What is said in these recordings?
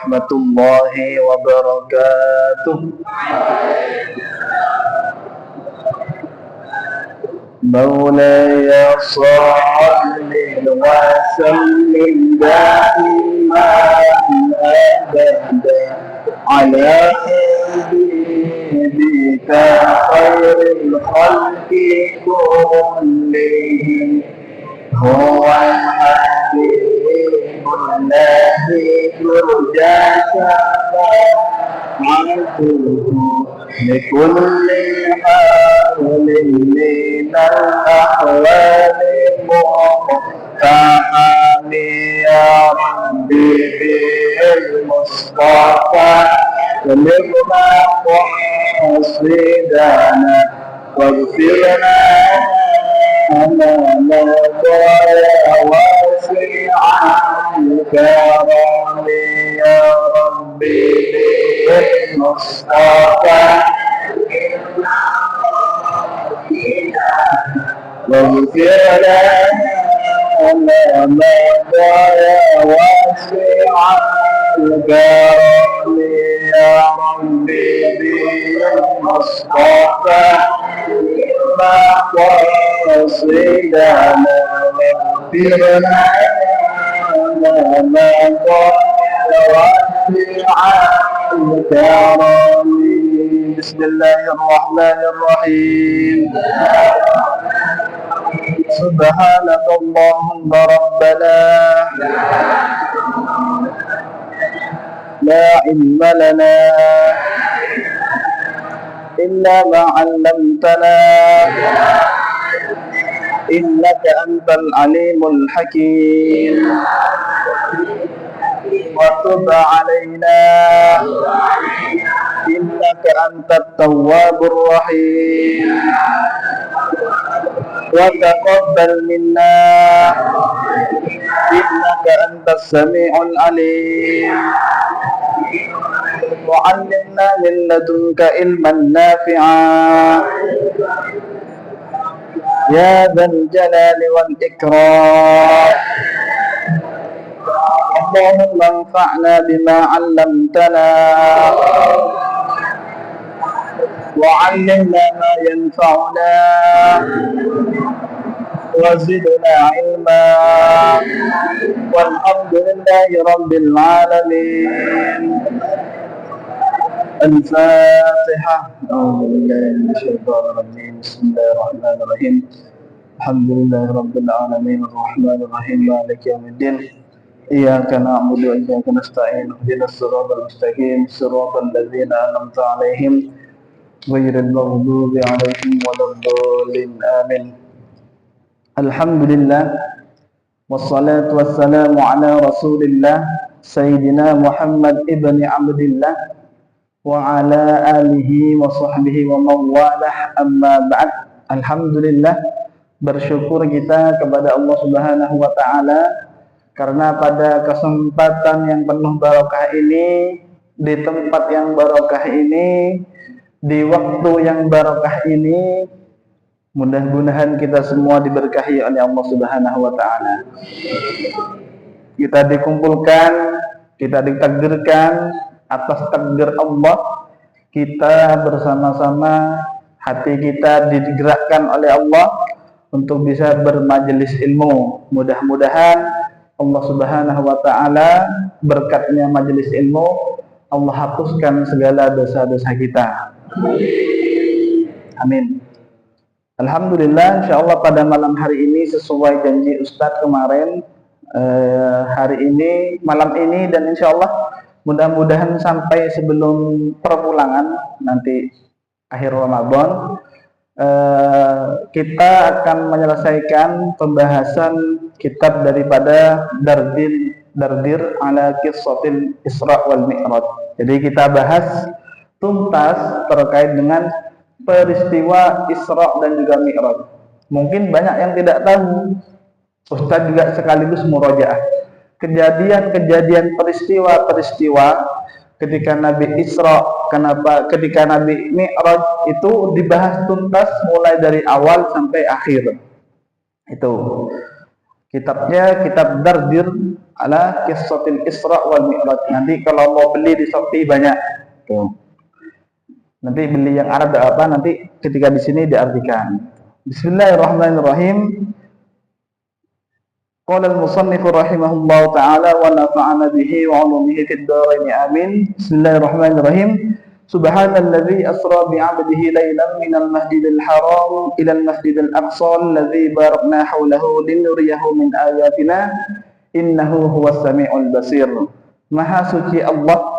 warahmatullahi wabarakatuh. Maulaya salli wa sallim da'iman abada ala habibika khairil khalqi kullihim huwa al-habib alladhi turja shafa'atuhu لكل حال من الأحوال مقتحم يا ربي بالمصطفى بلغنا قصيدنا واغفر لنا ما مضى واسع الكرم يا ربي بالمصطفى واغفر لنا ما مضى واسع الكرم يا ربي بالمصطفى ما قصيدنا واغفر لنا ما مضى واسع الكرم. بسم الله الرحمن الرحيم. سبحانك اللهم ربنا لا علم لنا إلا ما علمتنا إنك أنت العليم الحكيم وتب علينا إنك أنت التواب الرحيم وتقبل منا إنك أنت السميع العليم وعلمنا من لدنك علما نافعا يا ذا الجلال والإكرام. اللهم انفعنا بما علمتنا وعلمنا ما ينفعنا وزدنا علما والحمد لله رب العالمين. الفاتحة. أعوذ بالله من الشيطان الرجيم. بسم الله الرحمن الرحيم. الحمد لله رب العالمين الرحمن الرحيم مالك يوم الدين إياك نعبد وإياك نستعين اهدنا الصراط المستقيم صراط الذين أنعمت عليهم غير المغضوب عليهم ولا الضالين آمين. Alhamdulillah wassalatu wassalamu ala rasulillah Sayyidina Muhammad ibni Abdillah wa ala alihi wa sahbihi wa mawalah amma ba'd. Alhamdulillah, bersyukur kita kepada Allah Subhanahu wa ta'ala karena pada kesempatan yang penuh barokah ini, di tempat yang barokah ini, di waktu yang barokah ini, mudah-mudahan kita semua diberkahi oleh Allah Subhanahu wa ta'ala. Kita dikumpulkan, kita ditakdirkan atas takdir Allah, kita bersama-sama, hati kita digerakkan oleh Allah untuk bisa bermajelis ilmu. Mudah-mudahan Allah Subhanahu wa ta'ala berkatnya majelis ilmu, Allah hapuskan segala dosa-dosa kita. Amin. Alhamdulillah, insyaallah pada malam hari ini sesuai janji Ustadz kemarin, hari ini, malam ini, dan insyaallah mudah-mudahan sampai sebelum perpulangan nanti akhir Ramadan, kita akan menyelesaikan pembahasan kitab daripada Dardir ala Qissatil Isra wal Mi'raj. Jadi kita bahas tuntas terkait dengan peristiwa Isra dan juga Mi'raj. Mungkin banyak yang tidak tahu. Ustadz juga sekaligus murojaah kejadian-kejadian peristiwa ketika Nabi Isra, ketika Nabi Mi'raj itu dibahas tuntas mulai dari awal sampai akhir. Itu kitabnya kitab Dardir ala qissatil Isra wal Mi'raj. Nanti kalau mau beli di Shopee banyak. Tuh. Nanti beli yang Arab apa nanti ketika di sini diartikan. Bismillahirrahmanirrahim. Qala al-musannif rahimahullahu taala wa nafa'ana bihi wa 'ulumihi fid dharain amin. Bismillahirrahmanirrahim. Subhanalladzi asra bi 'abdihi lailan minal masjidil haram ilal masjidil aqsa alladzi barakna haulahu linuriyahu min ayatina innahu huwas samiul basir. Maha suci Allah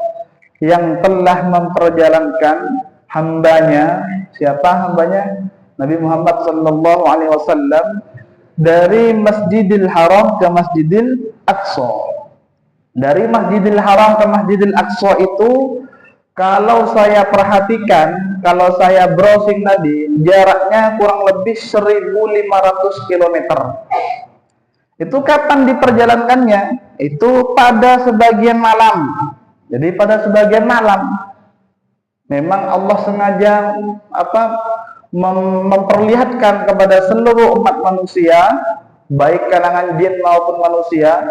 yang telah memperjalankan hambanya. Siapa hambanya? Nabi Muhammad sallallahu alaihi wasallam dari Masjidil Haram ke Masjidil Aqsa. Dari Masjidil Haram ke Masjidil Aqsa itu kalau saya perhatikan, kalau saya browsing tadi, jaraknya kurang lebih 1.500 km. Itu kapan diperjalankannya? Itu pada sebagian malam. Jadi pada sebagian malam. Memang Allah sengaja memperlihatkan kepada seluruh umat manusia, baik kalangan jin maupun manusia,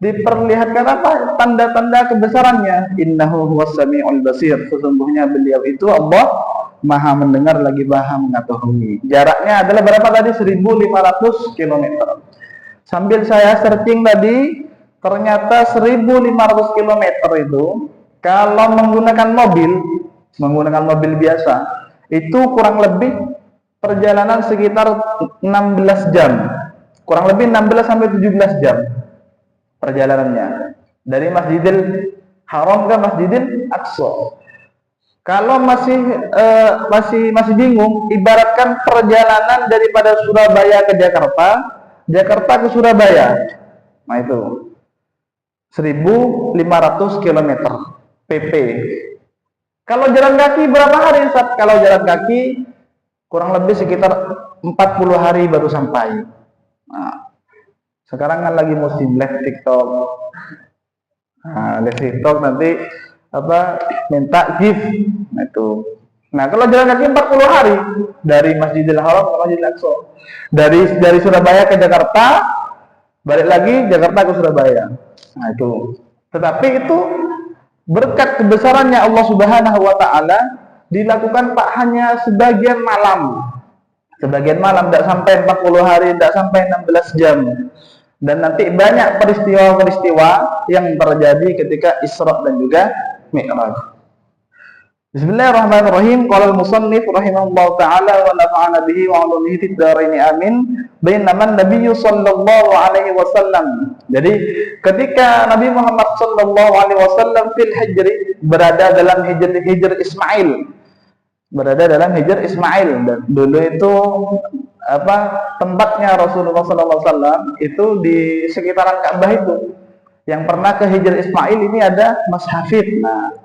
diperlihatkan apa? Tanda-tanda kebesarannya. Innahu huwas samiul basir. Sesungguhnya beliau itu Allah Maha mendengar lagi Maha mengetahui. Jaraknya adalah berapa tadi? 1.500 km. Sambil saya searching tadi, ternyata 1.500 km itu kalau menggunakan mobil biasa itu kurang lebih perjalanan sekitar 16 jam. Kurang lebih 16 sampai 17 jam perjalanannya dari Masjidil Haram ke Masjidil Aqsa. Kalau masih bingung, ibaratkan perjalanan daripada Surabaya ke Jakarta, Jakarta ke Surabaya. Nah itu 1.500 km PP. Kalau jalan kaki berapa hari, Ustaz? Kalau jalan kaki kurang lebih sekitar 40 hari baru sampai. Nah, sekarang kan lagi musim live TikTok. Nah, live TikTok nanti minta gift. Nah itu. Nah, kalau jalan kaki 40 hari dari Masjidil Haram ke Masjidil Aqsa. Dari Surabaya ke Jakarta, balik lagi Jakarta ke Surabaya. Nah, itu. Tetapi itu berkat kebesarannya Allah Subhanahu wa taala dilakukan Pak hanya sebagian malam. Sebagian malam, tidak sampai 40 hari, tidak sampai 16 jam. Dan nanti banyak peristiwa-peristiwa yang terjadi ketika Isra dan juga Mi'raj. Bismillahirrahmanirrahim. Qala al-musannif rahimahullahu taala wa nafa'ana bihi wa 'ulumihi fid dharain amin. Bainaman Nabi sallallahu alaihi wasallam. Jadi ketika Nabi Muhammad sallallahu alaihi wasallam fil hijri, berada dalam hijr Ismail. Berada dalam hijr Ismail, dan dulu itu tempatnya Rasulullah sallallahu alaihi wasallam itu di sekitaran Ka'bah itu. Yang pernah ke hijr Ismail ini ada Mas Hafid. Nah,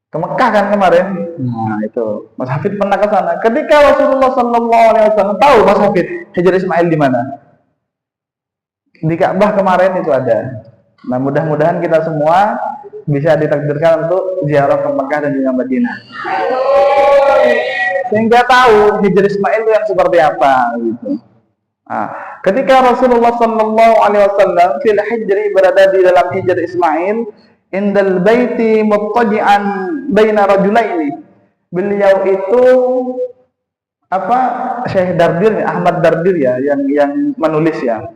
ke Mekah kan kemarin. Nah, itu Mas Hafid pernah ke sana. Ketika Rasulullah sallallahu alaihi wasallam tahu Mas Hafid hijr Ismail di mana? Di Ka'bah kemarin itu ada. Nah, mudah-mudahan kita semua bisa ditakdirkan untuk ziarah ke Mekah dan juga Madinah. Sehingga tahu hijr Ismail itu yang seperti apa gitu. Nah, ketika Rasulullah sallallahu alaihi wasallam fil hijri, berada di dalam hijr Ismail, indal baiti muttaji'an baina rajulaini. Beliau itu Syekh Dardir, Ahmad Dardir ya, yang menulis ya.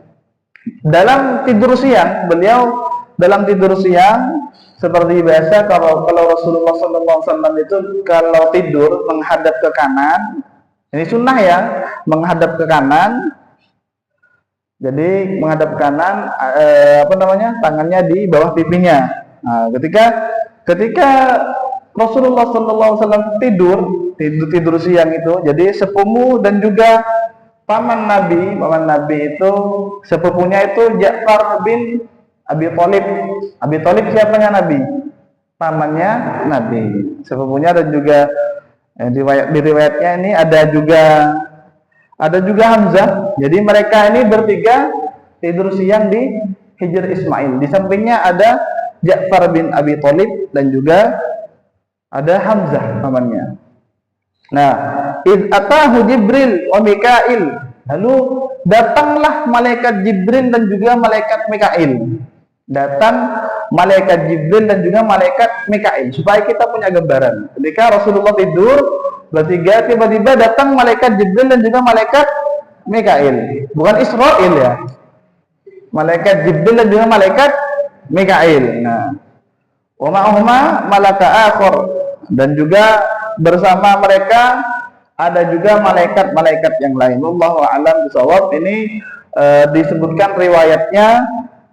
Dalam tidur siang, beliau dalam tidur siang seperti biasa kalau Rasulullah SAW itu kalau tidur menghadap ke kanan, ini sunnah ya, menghadap ke kanan. Jadi menghadap ke kanan, tangannya di bawah pipinya. Nah, ketika Rasulullah SAW tidur siang itu, jadi sepupu dan juga paman Nabi itu, sepupunya itu Ja'far bin Abi Thalib. Abi Thalib siapanya Nabi? Pamannya Nabi. Sepupunya dan juga di riwayatnya ini ada juga Hamzah. Jadi mereka ini bertiga tidur siang di hijr Ismail. Di sampingnya ada Ja'far bin Abi Thalib dan juga ada Hamzah pamannya. Nah, id atahu Jibril wa Mikail. Lalu datanglah malaikat Jibril dan juga malaikat Mikail. Datang malaikat Jibril dan juga malaikat Mikail, supaya kita punya gambaran. Ketika Rasulullah tidur bertiga, tiba-tiba datang malaikat Jibril dan juga malaikat Mikail, bukan Israel ya, malaikat Jibril dan juga malaikat Mikail. Nah, wa ma'ahuma malaka akhar, dan juga bersama mereka ada juga malaikat-malaikat yang lain. Wallahu a'lam bishawab. Ini disebutkan riwayatnya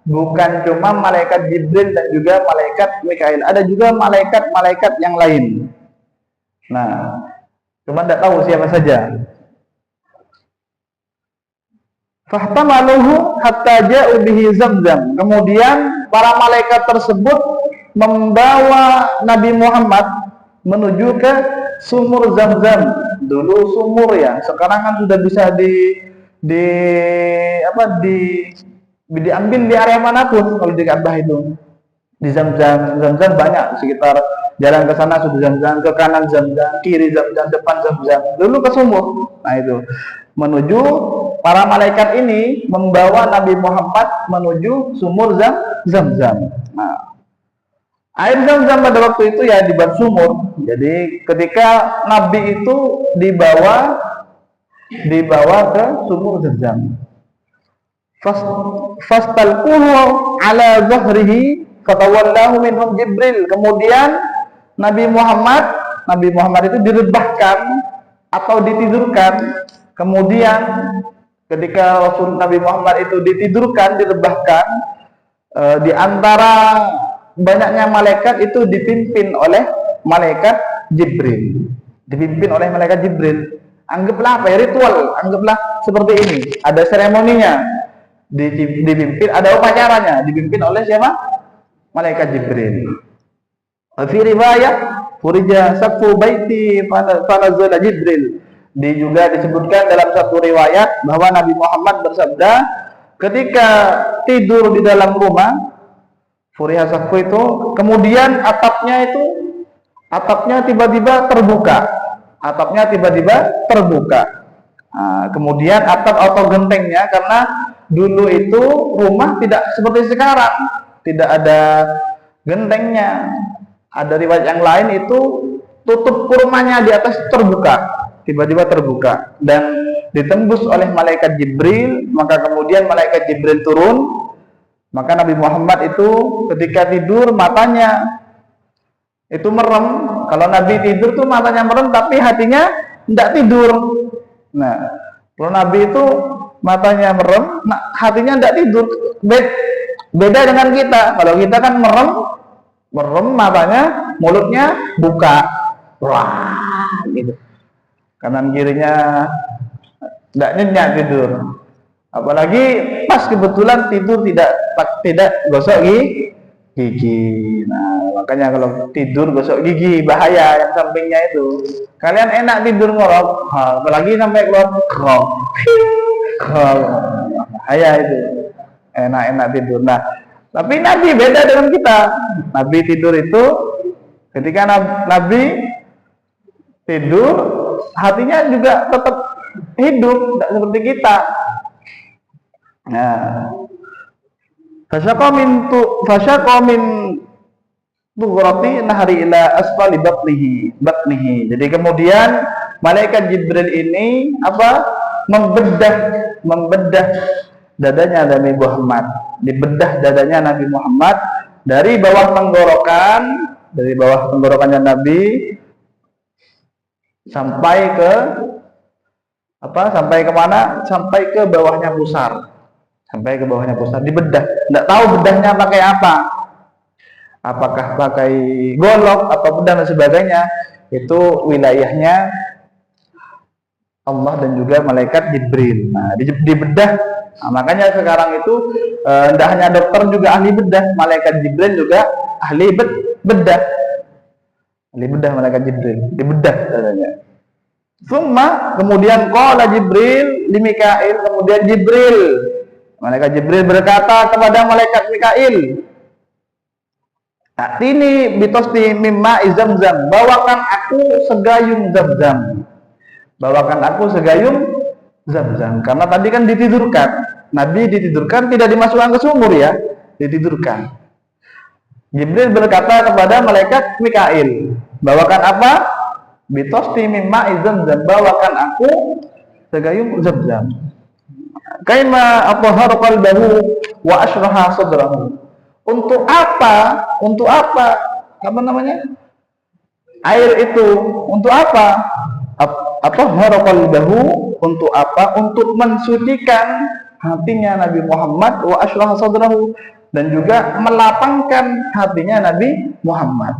bukan cuma malaikat Jibril dan juga malaikat Mikail, ada juga malaikat-malaikat yang lain. Nah, cuma tidak tahu siapa saja. Fahtamaluhu hatta ja'u bihi Zamzam. Kemudian para malaikat tersebut membawa Nabi Muhammad menuju ke sumur Zamzam. Dulu sumur ya, sekarang kan sudah bisa diambil di area manapun. Kalau di Ka'bah itu di Zamzam banyak, sekitar jalan ke sana sudah Zamzam, ke kanan Zamzam, kiri Zamzam, depan Zamzam. Dulu ke sumur. Nah itu menuju, para malaikat ini membawa Nabi Muhammad menuju sumur Zamzam. Nah, air Zamzam pada waktu itu ya dibuat sumur. Jadi ketika Nabi itu dibawa ke sumur Zamzam, fastalquhu ala zahrihi fatawallahu minhum Jibril. Kemudian Nabi Muhammad itu direbahkan atau ditidurkan. Kemudian ketika Rasul Nabi Muhammad itu direbahkan, di antara banyaknya malaikat itu dipimpin oleh malaikat Jibril. Anggaplah apa ya, ritual, anggaplah seperti ini. Ada seremoninya, dipimpin, ada upacaranya, dipimpin oleh siapa? Malaikat Jibril. Fi riwayat furija saqfu baiti fanazala Jibril. Juga disebutkan dalam satu riwayat bahwa Nabi Muhammad bersabda, ketika tidur di dalam rumah, furiha saqfu itu, kemudian atapnya tiba-tiba terbuka. Nah, kemudian atap atau gentengnya, karena dulu itu rumah tidak seperti sekarang, tidak ada gentengnya. Ada riwayat yang lain itu tutup kurmanya di atas tiba-tiba terbuka dan ditembus oleh malaikat Jibril. Maka kemudian malaikat Jibril turun, maka Nabi Muhammad itu ketika tidur matanya itu merem. Kalau Nabi tidur tuh matanya merem tapi hatinya tidak tidur. Nah, kalau Nabi itu matanya merem, hatinya tidak tidur. Beda dengan kita. Kalau kita kan merem matanya, mulutnya buka, wah gitu. Kanan kirinya tidak nyenyak tidur. Apalagi pas kebetulan tidur tidak gosok gigi. Nah, makanya kalau tidur gosok gigi bahaya, yang sampingnya itu. Kalian enak tidur ngorok, apalagi sampai keluar krok. Bahaya itu. Enak-enak tidur. Nah, tapi Nabi beda dengan kita. Nabi tidur itu, ketika Nabi tidur, hatinya juga tetap hidup, tidak seperti kita. Nah, fasyaqa min tughrati nahri ila asfali batnihi. Jadi kemudian malaikat Jibril ini membedah dadanya Nabi Muhammad, dibedah dadanya Nabi Muhammad dari bawah tenggorokannya Nabi sampai ke mana? Sampai ke bawahnya pusar. Dibedah. Tidak tahu bedahnya pakai apa. Apakah pakai golok atau pedang dan sebagainya. Itu wilayahnya Allah dan juga malaikat Jibril. Nah, dibedah. Nah, makanya sekarang itu tidak hanya dokter juga ahli bedah, malaikat Jibril juga ahli bedah. Malaikat Jibril dibedah katanya. Kemudian qala Jibril li Mikail, kemudian malaikat Jibril berkata kepada malaikat Mikail, "Atini bitosti mimma Zamzam, bawakan aku segayung Zamzam." Karena tadi kan ditidurkan, Nabi ditidurkan, tidak dimasukkan ke sumur ya. ditidurkan. Jibril berkata kepada malaikat Mikail, bawakan apa? Bitosti mimma Zamzam, bawakan aku segayung Zamzam. Kaima athhara qalbahu wa ashraha sadrahu. Untuk apa? Untuk apa? Apa namanya? Air itu untuk apa? Athhara qalbahu, untuk apa? Untuk mensucikan hatinya Nabi Muhammad, wa ashraha sadrahu, dan juga melapangkan hatinya Nabi Muhammad.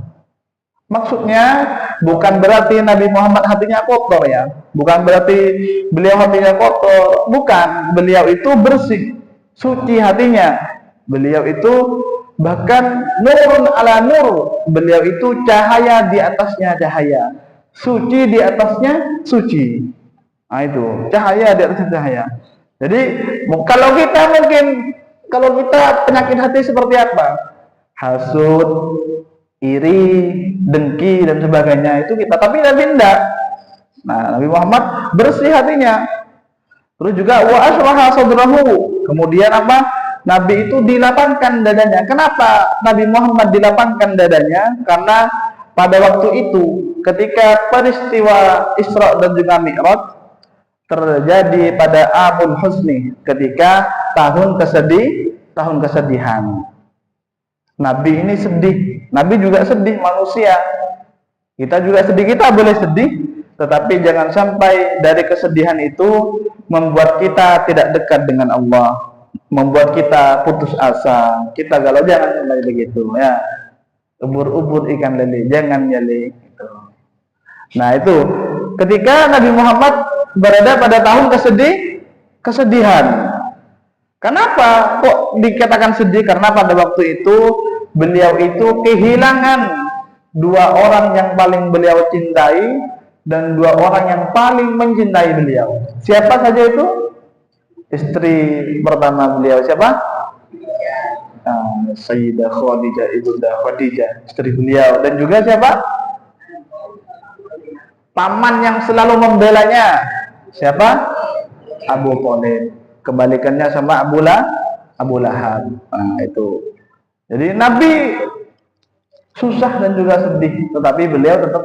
Maksudnya bukan berarti Nabi Muhammad hatinya kotor ya, bukan berarti beliau hatinya kotor, bukan. Beliau itu bersih, suci hatinya. Beliau itu bahkan nurun ala nur, beliau itu cahaya di atasnya cahaya, suci di atasnya suci. Nah itu cahaya di atasnya cahaya. Jadi kalau kita penyakit hati seperti apa? Hasud, iri, dengki dan sebagainya itu kita, tapi Nabi tidak. Nah, Nabi Muhammad bersih hatinya. Terus juga wa ashraha sadrahu. Kemudian apa? Nabi itu dilapangkan dadanya. Kenapa Nabi Muhammad dilapangkan dadanya? Karena pada waktu itu ketika peristiwa Isra dan juga Mi'raj terjadi pada Amul Husni, ketika tahun kesedihan. Nabi ini sedih, Nabi juga sedih, manusia. Kita juga sedih, kita boleh sedih, tetapi jangan sampai dari kesedihan itu membuat kita tidak dekat dengan Allah, membuat kita putus asa, kita galau. Jangan sampai begitu ya. Ubur-ubur ikan lele, jangan nyale gitu. Nah itu ketika Nabi Muhammad berada pada tahun kesedihan. Kenapa kok dikatakan sedih? Karena pada waktu itu beliau itu kehilangan dua orang yang paling beliau cintai dan dua orang yang paling mencintai beliau. Siapa saja itu? Istri pertama beliau siapa? Sayyidah Khadijah, Ibunda Khadijah, istri beliau. Dan juga siapa? Paman yang selalu membelanya. Siapa? Abu Thalib. Kebalikannya sama Abu Lahab. Nah, itu. Jadi Nabi susah dan juga sedih, tetapi beliau tetap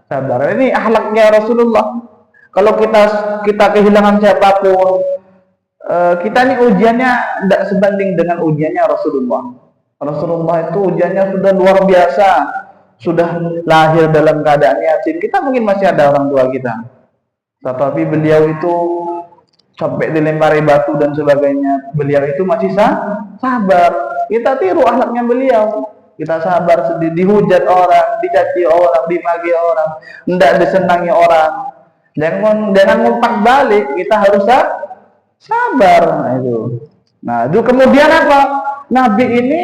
sabar. Ini akhlaknya Rasulullah. Kalau kita kehilangan siapapun, kita ini ujiannya tidak sebanding dengan ujiannya Rasulullah. Rasulullah itu ujiannya sudah luar biasa, sudah lahir dalam keadaan yatim. Kita mungkin masih ada orang tua kita, tetapi beliau itu sampai dilempari batu dan sebagainya, beliau itu masih sabar. Kita tiru akhlaknya beliau. Kita sabar, sedih, dihujat orang, dicaci orang, dimaki orang, tidak disenangi orang. Jangan ngumpat balik. Kita harus sabar. Nah itu kemudian apa? Nabi ini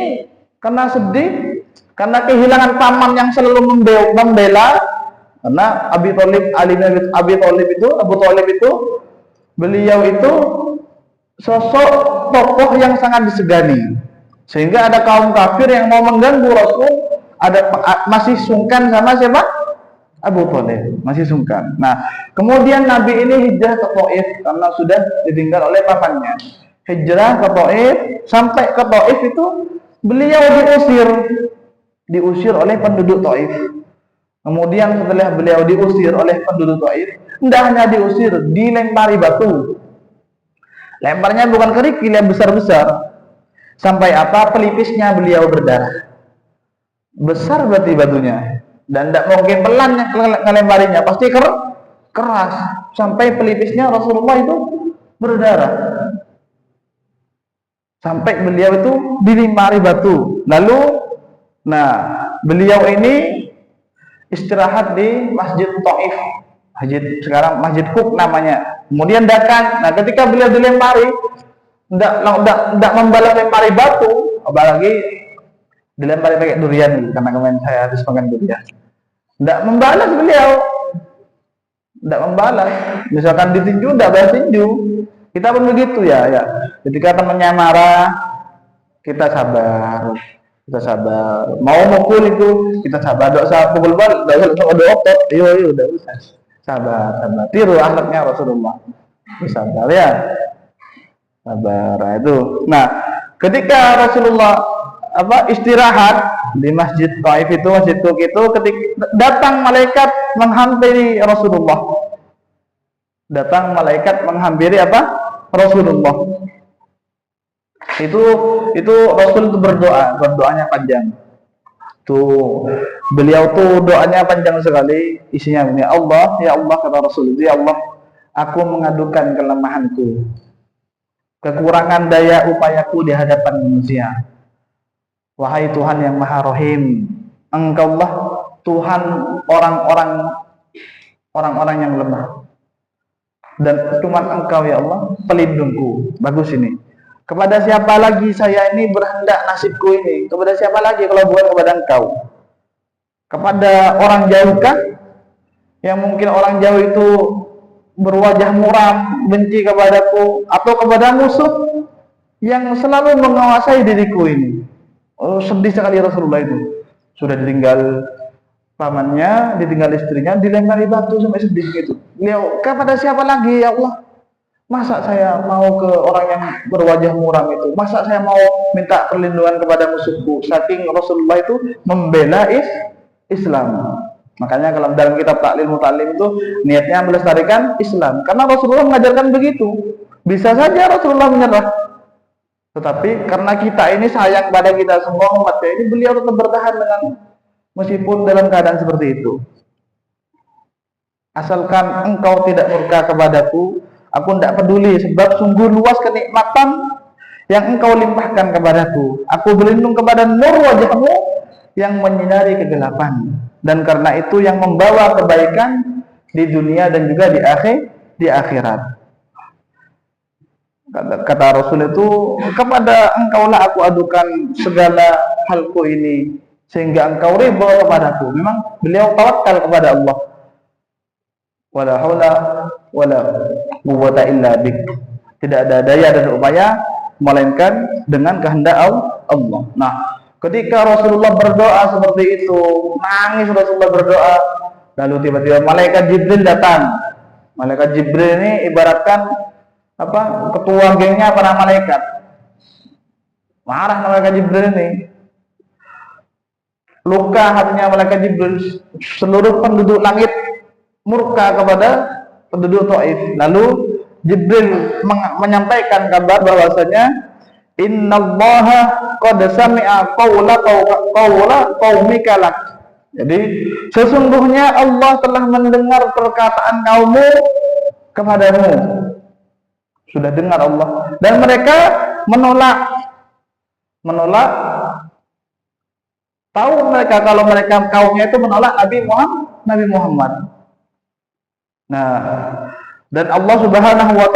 karena sedih, karena kehilangan paman yang selalu membela. Karena Abu Thalib itu beliau itu sosok tokoh yang sangat disegani, sehingga ada kaum kafir yang mau mengganggu Rasul, masih sungkan sama siapa? Abu Thalib, masih sungkan. Nah, kemudian Nabi ini hijrah ke Taif karena sudah ditinggal oleh pamannya. Hijrah ke Taif, sampai ke Taif itu beliau diusir oleh penduduk Taif. Kemudian setelah beliau diusir oleh penduduk Taif, tidak hanya diusir, dilempari batu. Lemparnya bukan kerikil yang besar-besar. Sampai apa? Pelipisnya beliau berdarah. Besar berarti batunya. Dan tidak mungkin pelan ngelemparinya, pasti keras. Sampai pelipisnya Rasulullah itu berdarah. Sampai beliau itu dilempari batu. Lalu, beliau ini istirahat di Masjid Taif. Sekarang Masjid Qub namanya. Kemudian datang. Nah, ketika beliau dilempari, tidak membalas lempari batu, apalagi dilempari pakai durian, karena kemarin saya habis makan durian. Tidak membalas beliau, tidak membalas. Misalkan ditinju, tidak balas tinju. Kita pun begitu ya. Ketika temannya marah, kita sabar. Mau mukul itu kita sabar. Tidak usah pukul balik, tidak usah otot. Ayo, udah usah. Sabar. Tiru akhlaknya Rasulullah. Sabar ya. Sabar itu. Nah, Ketika Rasulullah istirahat di Masjid Taif itu, Masjid Tuk itu, ketika datang malaikat menghampiri Rasulullah. Datang malaikat menghampiri Rasulullah. Itu Rasul itu berdoanya panjang. Beliau tuh doanya panjang sekali, isinya ini, Allah, ya Allah, kata Rasul, ya Allah, aku mengadukan kelemahanku, kekurangan daya upayaku di hadapan manusia. Wahai Tuhan yang Maha Rahim, Engkaulah Tuhan orang-orang yang lemah, dan cuma Engkau ya Allah pelindungku. Bagus ini. Kepada siapa lagi saya ini berhendak nasibku ini? Kepada siapa lagi kalau bukan kepada Engkau? Kepada orang jauh kah? Yang mungkin orang jauh itu berwajah muram, benci kepadaku, atau kepada musuh yang selalu menguasai diriku ini? Oh, sedih sekali Rasulullah itu. Sudah ditinggal pamannya, ditinggal istrinya, dilempari batu sampai sedih gitu. Beliau, kepada siapa lagi ya Allah? Masa saya mau ke orang yang berwajah muram itu? Masa saya mau minta perlindungan kepada musuhku? Saking Rasulullah itu membela Islam. Makanya kalau dalam kitab Ta'lil Muta'allim itu niatnya melestarikan Islam. Karena Rasulullah mengajarkan begitu. Bisa saja Rasulullah menyerah. Tetapi karena kita ini sayang pada kita semua umatnya ini, beliau tetap bertahan dengan meskipun dalam keadaan seperti itu. Asalkan engkau tidak murka kepadaku, aku tidak peduli, sebab sungguh luas kenikmatan yang engkau limpahkan kepadaku. Aku berlindung kepada nur wajahmu yang menyinari kegelapan, dan karena itu yang membawa kebaikan di dunia dan juga di akhirat. Kata Rasul itu, kepada engkaulah aku adukan segala halku ini, sehingga engkau ridha kepadaku. Memang beliau tawakal kepada Allah. Wala haula wala quwwata illa bik. Tidak ada daya dan upaya melainkan dengan kehendak Allah. Nah, ketika Rasulullah berdoa seperti itu, nangis Rasulullah berdoa, lalu tiba-tiba malaikat Jibril datang. Malaikat Jibril ini ibaratkan ketua gengnya para malaikat. Marah malaikat Jibril ini. Luka hatinya malaikat Jibril, seluruh penduduk langit murka kepada penduduk Taif. Lalu Jibril menyampaikan kabar bahwasanya innallaha qad sami'a qawla qaumika lak. Jadi sesungguhnya Allah telah mendengar perkataan kaummu kepadamu. Sudah dengar Allah, dan mereka menolak. Tahu mereka kalau mereka kaumnya itu menolak Nabi Muhammad. Nah, dan Allah Subhanahu wa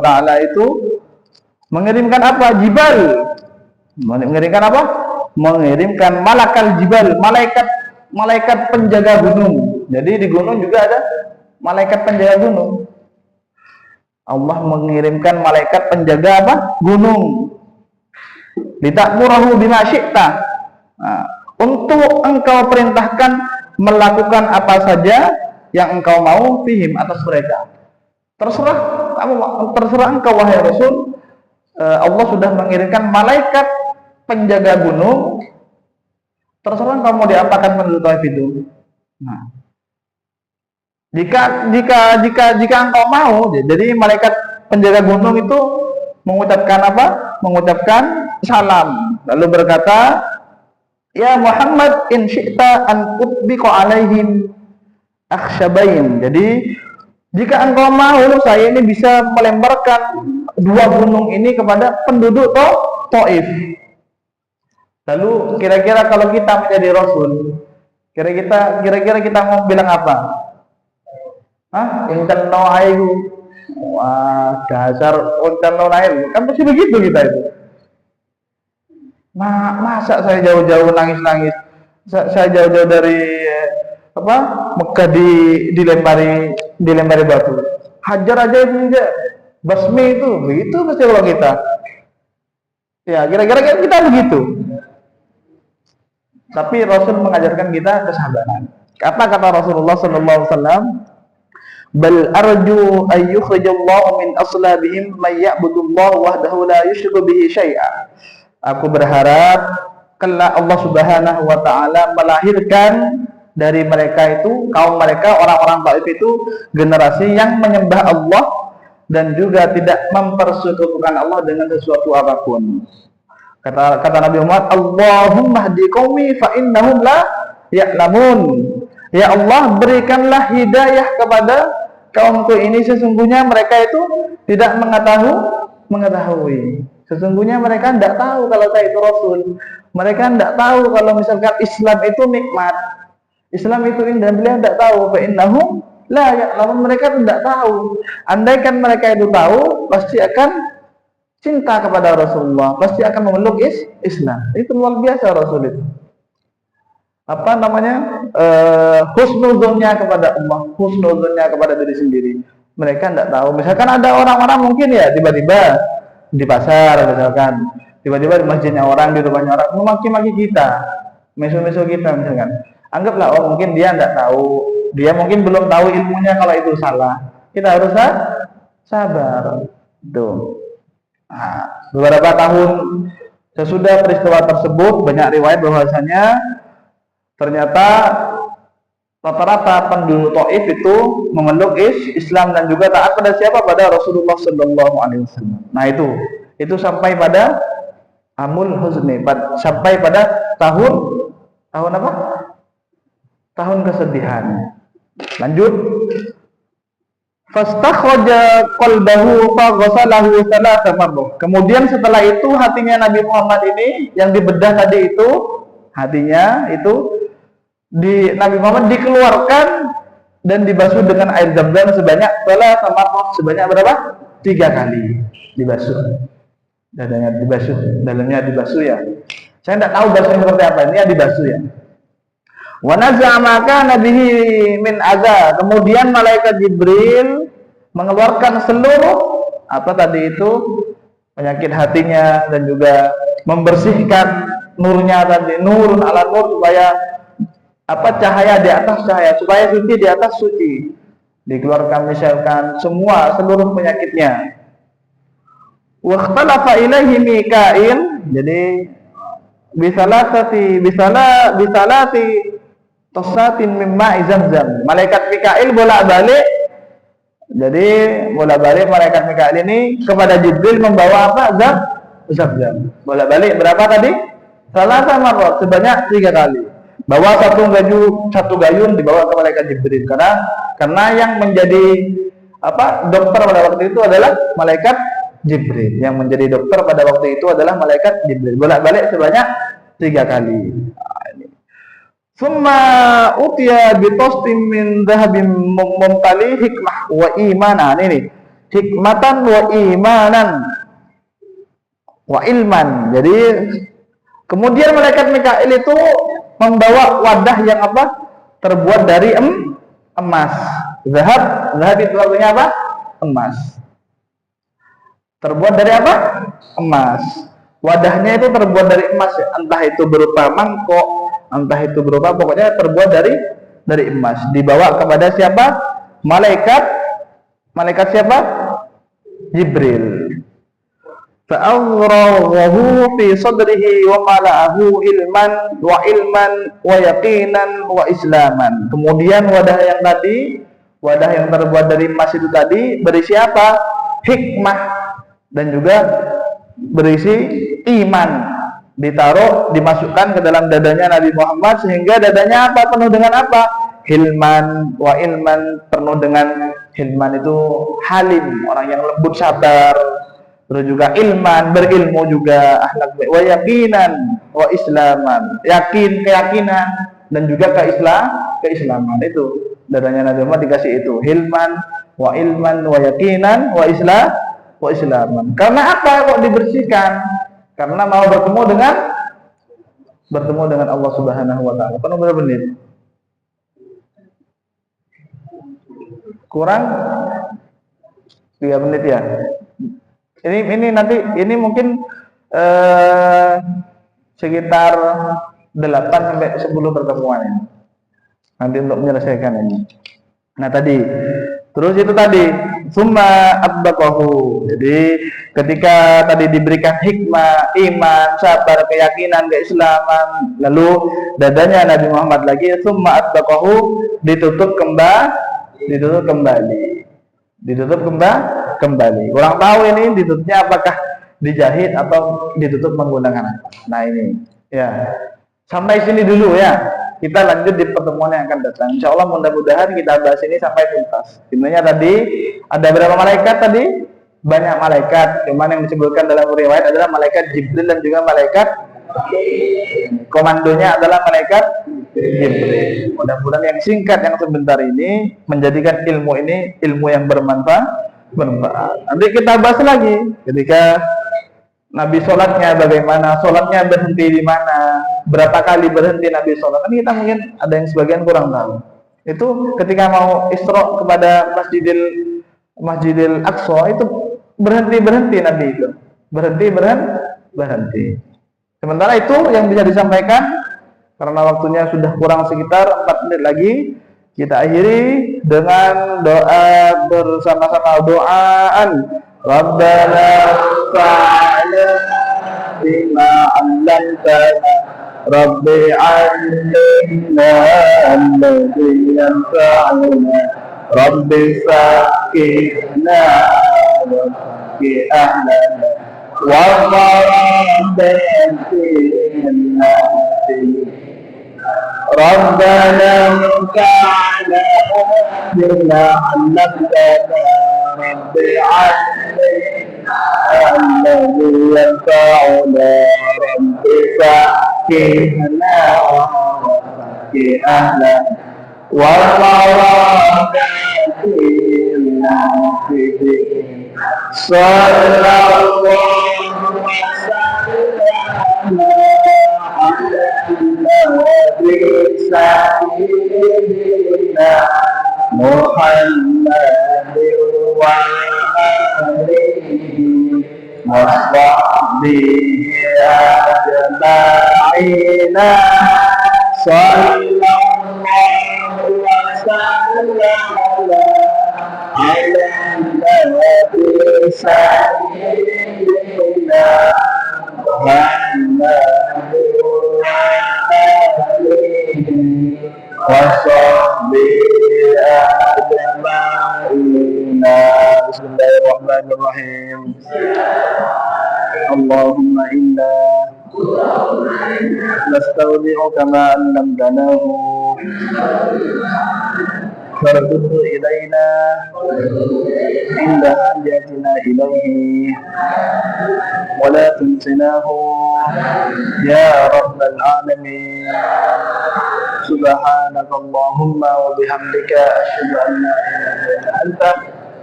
taala itu mengirimkan apa? Jibal. Mengirimkan apa? Mengirimkan malakal jibal, malaikat penjaga gunung. Jadi di gunung juga ada malaikat penjaga gunung. Allah mengirimkan malaikat penjaga gunung. Litakmurahu bima syi'ta. Nah, untuk engkau perintahkan melakukan apa saja yang engkau mau fihim atas mereka. Terserah engkau wahai Rasul. Allah sudah mengirimkan malaikat penjaga gunung. Terserah engkau mau diapakan penduduk Taif itu. Nah, jika engkau mau, jadi malaikat penjaga gunung itu mengucapkan apa? Mengucapkan salam, lalu berkata, ya Muhammad, in syi'ta an utbiqa alaihim akhsyabain. Jadi jika engkau mau, saya ini bisa melemparkan dua gunung ini kepada penduduk Taif. Lalu kira-kira kalau kita menjadi Rasul, kira-kira kita mau bilang apa? Intan nau'aihu. Wah, dasar intan nau'aihu. Kan pasti begitu kita itu. Masa saya jauh-jauh nangis-nangis, saya jauh-jauh dari Mekah dilempari batu. Hajar aja itu aja, basmi itu, begitu pasti kalau kita. Ya, kira-kira kita begitu. Tapi Rasul mengajarkan kita kesabaran. Kata Rasulullah sallallahu alaihi wasallam, Bal arju ay yukhrijallahu min aslabihim may ya'budullaha wahdahu la yusyriku bihi syai'a. Aku berharap kelak Allah Subhanahu wa taala melahirkan dari mereka itu, kaum mereka, orang-orang Taif itu, generasi yang menyembah Allah dan juga tidak mempersekutukan Allah dengan sesuatu apapun. Kata Nabi Muhammad, Allahumma hdi qaumi fa innahum la ya'lamun. Ya Allah, berikanlah hidayah kepada kaumku ini, sesungguhnya mereka itu tidak mengetahui. Sesungguhnya mereka tidak tahu kalau saya itu Rasul. Mereka tidak tahu kalau misalkan Islam itu nikmat, Islam itu indah. Beliau tidak tahu. Fa innahum la ya'lamun. Mereka tidak tahu. Andaikan mereka itu tahu, pasti akan cinta kepada Rasulullah, pasti akan memeluk Islam. Itu luar biasa Rasul itu. Apa namanya, husnuzonnya kepada Allah, husnuzonnya kepada diri sendiri. Mereka tidak tahu. Misalkan ada orang-orang mungkin ya tiba-tiba di pasar, misalkan tiba-tiba di masjidnya orang, di rumahnya orang memaki-maki kita, meso-meso kita misalkan. Anggaplah oh mungkin dia tidak tahu, dia mungkin belum tahu ilmunya kalau itu salah. Kita harus sabar. Tuh. Nah, beberapa tahun sesudah peristiwa tersebut, banyak riwayat bahwasanya ternyata rata-rata penduduk Taif itu memeluk Islam dan juga taat pada siapa? Pada Rasulullah Sallallahu Alaihi Wasallam. Nah itu sampai pada Amul Huzni, sampai pada tahun apa? Tahun kesedihan. Lanjut. Fastakhraja qalbahu faghsalahu thalatha marrah. Kemudian setelah itu hatinya Nabi Muhammad ini yang dibedah tadi itu, hatinya itu Nabi Muhammad dikeluarkan dan dibasuh dengan air zam-zam sebanyak thalatha marrah, sebanyak berapa? 3 kali dibasuh. Dadanya dibasuh, dalamnya dibasuh ya. Saya tidak tahu basuhnya seperti apa, ini ya dibasuh ya. Wa naza'a ma kana bihi min adza. Kemudian malaikat Jibril mengeluarkan seluruh apa tadi itu penyakit hatinya dan juga membersihkan nurnya tadi, nurun ala nur, supaya apa, cahaya di atas cahaya, supaya suci di atas suci. Dikeluarkan misalkan semua seluruh penyakitnya. Wa ikhtalafa ilaihi Mikail. Jadi bisalati tosatin mimma Zamzam. Malaikat Mikail bolak-balik. Jadi bolak-balik malaikat Mikail ini kepada Jibril membawa apa? Zamzam. Bolak-balik berapa tadi? Salah sama roh, sebanyak 3 kali. Bawa satu gayung dibawa ke malaikat Jibril, karena yang menjadi apa dokter pada waktu itu adalah malaikat Jibril. Yang menjadi dokter pada waktu itu adalah malaikat Jibril. Bolak-balik sebanyak 3 kali. Summa utiya bitostim min dhahabin mumtali hikmah wa imanan. Ini hikmatan wa imanan wa ilman. Jadi kemudian malaikat Mikail itu membawa wadah yang apa? Terbuat dari emas. Zahab itu artinya apa? Emas. Terbuat dari apa? Emas. Wadahnya itu terbuat dari emas ya. Entah itu berupa mangkok, entah itu berupa, pokoknya terbuat dari emas. Dibawa kepada siapa? Malaikat siapa? Jibril. Fa'awrahu fi sadrihi wa mala'ahu ilman wa yaqinan wa islaman. Kemudian wadah yang terbuat dari emas itu tadi berisi apa? Hikmah dan juga berisi iman. Dimasukkan ke dalam dadanya Nabi Muhammad, sehingga dadanya apa? Penuh dengan apa? Hilman wa ilman, penuh dengan hilman itu halim, orang yang lembut sabar. Terus juga ilman, berilmu juga, akhlak baik. Wa yaqinan wa islaman, keyakinan dan juga keislaman. Itu dadanya Nabi Muhammad dikasih itu, hilman wa ilman wa yaqinan wa islaman. Karena apa kok dibersihkan? Karena mau bertemu dengan Allah Subhanahu wa taala. Penuh berapa menit? Kurang 3 menit ya. Ini nanti mungkin sekitar 8 sampai 10 pertemuan ini. Nanti untuk menyelesaikan ini. Nah tadi Terus itu tadi summa abbaqahu. Jadi ketika tadi diberikan hikmah, iman, sabar, keyakinan, keislaman, lalu dadanya Nabi Muhammad lagi summa abbaqahu ditutup kembali. Kurang tahu ini ditutupnya apakah dijahit atau ditutup menggunakan apa. Nah ini ya. Sampai sini dulu ya. Kita lanjut di pertemuan yang akan datang. Insya Allah mudah-mudahan kita bahas ini sampai tuntas. Intinya tadi ada berapa malaikat tadi? Banyak malaikat. Cuman yang disebutkan dalam riwayat adalah malaikat Jibril dan juga malaikat komandonya adalah malaikat Jibril. Mudah-mudahan yang singkat yang sebentar ini menjadikan ilmu ini ilmu yang bermanfaat. Nanti kita bahas lagi ketika Nabi sholatnya bagaimana, sholatnya berhenti di mana, berapa kali berhenti Nabi sholat. Kan kita mungkin ada yang sebagian kurang tahu. Itu ketika mau Isra kepada Masjidil Aqsa itu berhenti Nabi itu, berhenti. Sementara itu yang bisa disampaikan karena waktunya sudah kurang sekitar 4 menit lagi. Kita akhiri dengan doa bersama-sama doaan Rabbana fa'ala bima 'allamtana Rabbi 'allimna alladhi yanfa'una Rabbi faqihna wa faqih ahlana wa rabbana Rabbana fa'ala bima 'allamtana Rabbi 'allimna alladhi yanfa'una Rabbi faqihna wa faqih ahlana wa rabbana sallallahu Sayyidina Muhammad wa alihi wa sahbihi ajma'ina sallallahu wa sallam ala nabi sayyidina Muhammad Bismillahirrahmanirrahim. Allahumma inna nastaudi'uka ma 'allamtanahu farudhu ilaina inda hajatina ilaihi wa la tunsinahu ya rabbal alamin. Subhanaka Allahumma wa bihamdika asyhadu an la ilaha illa anta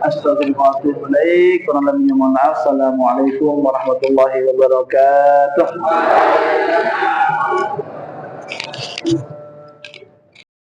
astaghfiruka wa atubu ilaik. Assalamualaikum warahmatullahi wabarakatuh.